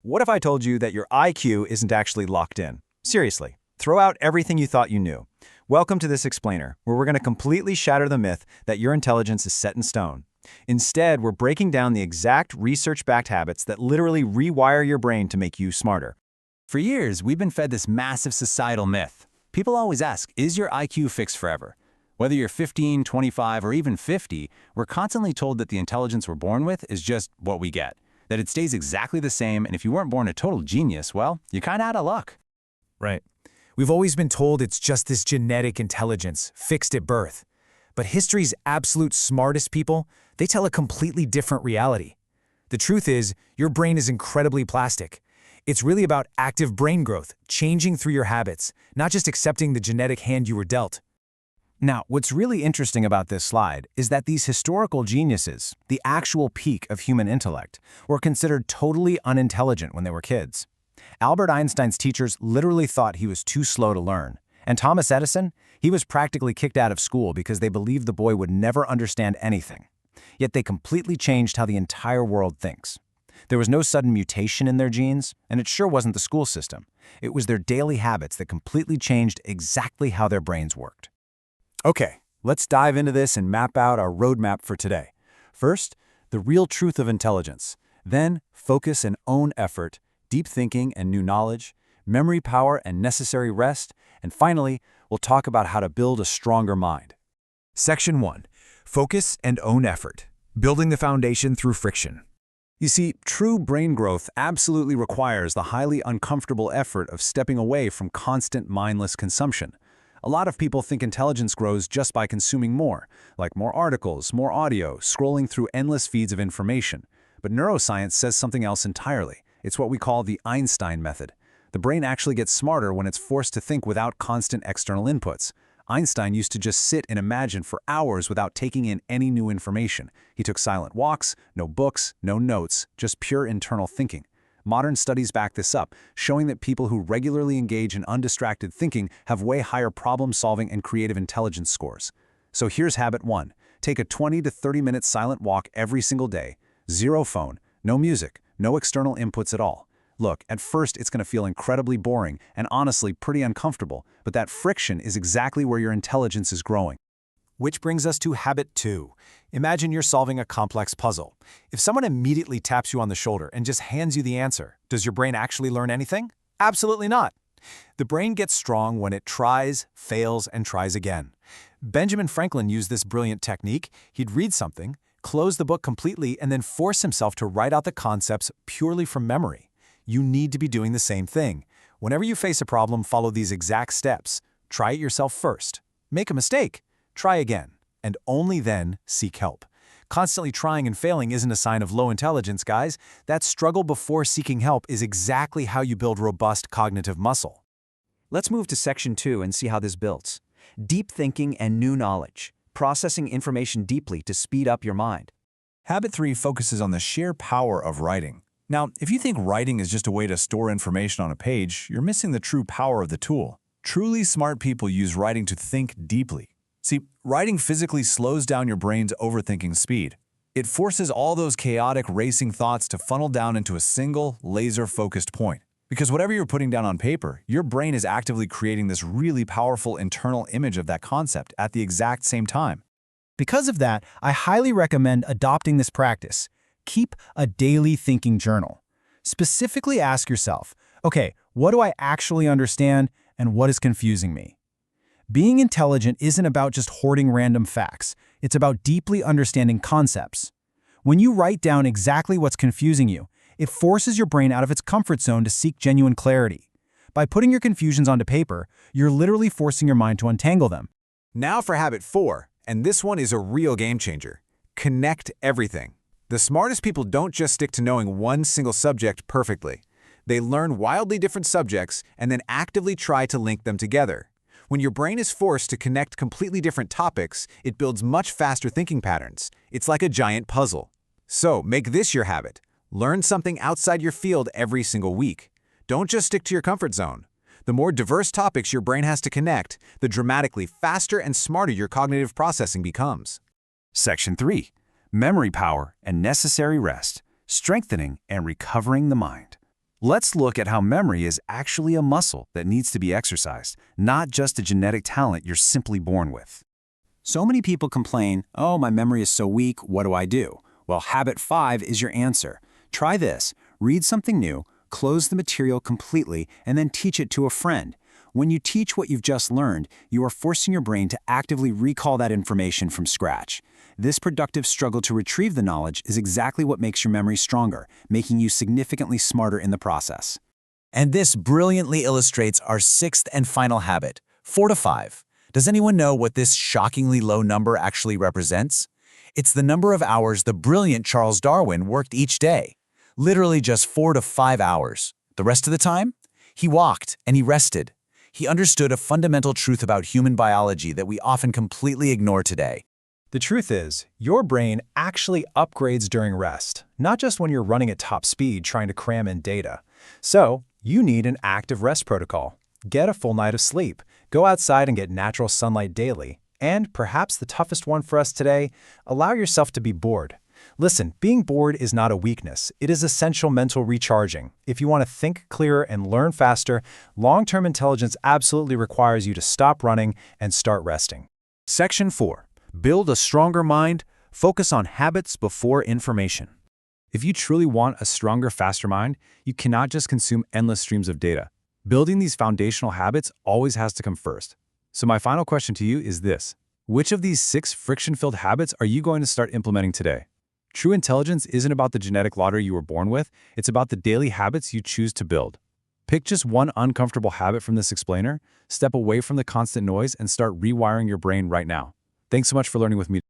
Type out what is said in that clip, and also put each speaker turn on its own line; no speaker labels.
What if I told you that your IQ isn't actually locked in? Seriously, throw out everything you thought you knew. Welcome to this explainer, where we're going to completely shatter the myth that your intelligence is set in stone. Instead, we're breaking down the exact research-backed habits that literally rewire your brain to make you smarter.
For years, we've been fed this massive societal myth. People always ask, is your IQ fixed forever? Whether you're 15, 25, or even 50, we're constantly told that the intelligence we're born with is just what we get, that it stays exactly the same, and if you weren't born a total genius, well, you're kind of out of luck.
Right. We've always been told it's just this genetic intelligence, fixed at birth. But history's absolute smartest people, they tell a completely different reality. The truth is, your brain is incredibly plastic. It's really about active brain growth, changing through your habits, not just accepting the genetic hand you were dealt.
Now, what's really interesting about this slide is that these historical geniuses, the actual peak of human intellect, were considered totally unintelligent when they were kids. Albert Einstein's teachers literally thought he was too slow to learn. And Thomas Edison, he was practically kicked out of school because they believed the boy would never understand anything. Yet they completely changed how the entire world thinks. There was no sudden mutation in their genes, and it sure wasn't the school system. It was their daily habits that completely changed exactly how their brains worked.
Okay, let's dive into this and map out our roadmap for today. First, the real truth of intelligence. Then, focus and own effort, deep thinking and new knowledge, memory power and necessary rest, and finally, we'll talk about how to build a stronger mind.
Section 1. Focus and own effort. Building the foundation through friction.
You see, true brain growth absolutely requires the highly uncomfortable effort of stepping away from constant mindless consumption. A lot of people think intelligence grows just by consuming more, like more articles, more audio, scrolling through endless feeds of information. But neuroscience says something else entirely. It's what we call the Einstein method. The brain actually gets smarter when it's forced to think without constant external inputs. Einstein used to just sit and imagine for hours without taking in any new information. He took silent walks, no books, no notes, just pure internal thinking. Modern studies back this up, showing that people who regularly engage in undistracted thinking have way higher problem-solving and creative intelligence scores. So here's habit 1. Take a 20 to 30-minute silent walk every single day. Zero phone, no music, no external inputs at all. Look, at first it's going to feel incredibly boring and honestly pretty uncomfortable, but that friction is exactly where your intelligence is growing.
Which brings us to habit 2. Imagine you're solving a complex puzzle. If someone immediately taps you on the shoulder and just hands you the answer, does your brain actually learn anything? Absolutely not. The brain gets strong when it tries, fails, and tries again. Benjamin Franklin used this brilliant technique. He'd read something, close the book completely, and then force himself to write out the concepts purely from memory. You need to be doing the same thing. Whenever you face a problem, follow these exact steps. Try it yourself first. Make a mistake. Try again, and only then seek help. Constantly trying and failing isn't a sign of low intelligence, guys. That struggle before seeking help is exactly how you build robust cognitive muscle.
Let's move to Section 2 and see how this builds. Deep thinking and new knowledge. Processing information deeply to speed up your mind.
Habit 3 focuses on the sheer power of writing. Now, if you think writing is just a way to store information on a page, you're missing the true power of the tool. Truly smart people use writing to think deeply. See, writing physically slows down your brain's overthinking speed. It forces all those chaotic, racing thoughts to funnel down into a single, laser-focused point. Because whatever you're putting down on paper, your brain is actively creating this really powerful internal image of that concept at the exact same time.
Because of that, I highly recommend adopting this practice. Keep a daily thinking journal. Specifically ask yourself, okay, what do I actually understand and what is confusing me? Being intelligent isn't about just hoarding random facts. It's about deeply understanding concepts. When you write down exactly what's confusing you, it forces your brain out of its comfort zone to seek genuine clarity. By putting your confusions onto paper, you're literally forcing your mind to untangle them.
Now for habit 4, and this one is a real game changer. Connect everything. The smartest people don't just stick to knowing one single subject perfectly. They learn wildly different subjects and then actively try to link them together. When your brain is forced to connect completely different topics, it builds much faster thinking patterns. It's like a giant puzzle. So make this your habit. Learn something outside your field every single week. Don't just stick to your comfort zone. The more diverse topics your brain has to connect, the dramatically faster and smarter your cognitive processing becomes.
Section 3. Memory power and necessary rest. Strengthening and recovering the mind.
Let's look at how memory is actually a muscle that needs to be exercised, not just a genetic talent you're simply born with.
So many people complain, oh, my memory is so weak, what do I do? Well, habit 5 is your answer. Try this. Read something new, close the material completely, and then teach it to a friend. When you teach what you've just learned, you are forcing your brain to actively recall that information from scratch. This productive struggle to retrieve the knowledge is exactly what makes your memory stronger, making you significantly smarter in the process.
And this brilliantly illustrates our 6th and final habit, fortify. Does anyone know what this shockingly low number actually represents? It's the number of hours the brilliant Charles Darwin worked each day. Literally just 4 to 5 hours. The rest of the time? He walked and he rested. He understood a fundamental truth about human biology that we often completely ignore today.
The truth is, your brain actually upgrades during rest, not just when you're running at top speed trying to cram in data. So, you need an active rest protocol. Get a full night of sleep, go outside and get natural sunlight daily, and perhaps the toughest one for us today, allow yourself to be bored. Listen, being bored is not a weakness. It is essential mental recharging. If you want to think clearer and learn faster, long-term intelligence absolutely requires you to stop running and start resting.
Section 4. Build a stronger mind. Focus on habits before information. If you truly want a stronger, faster mind, you cannot just consume endless streams of data. Building these foundational habits always has to come first. So my final question to you is this. Which of these 6 friction-filled habits are you going to start implementing today? True intelligence isn't about the genetic lottery you were born with, it's about the daily habits you choose to build. Pick just one uncomfortable habit from this explainer, step away from the constant noise, and start rewiring your brain right now. Thanks so much for learning with me.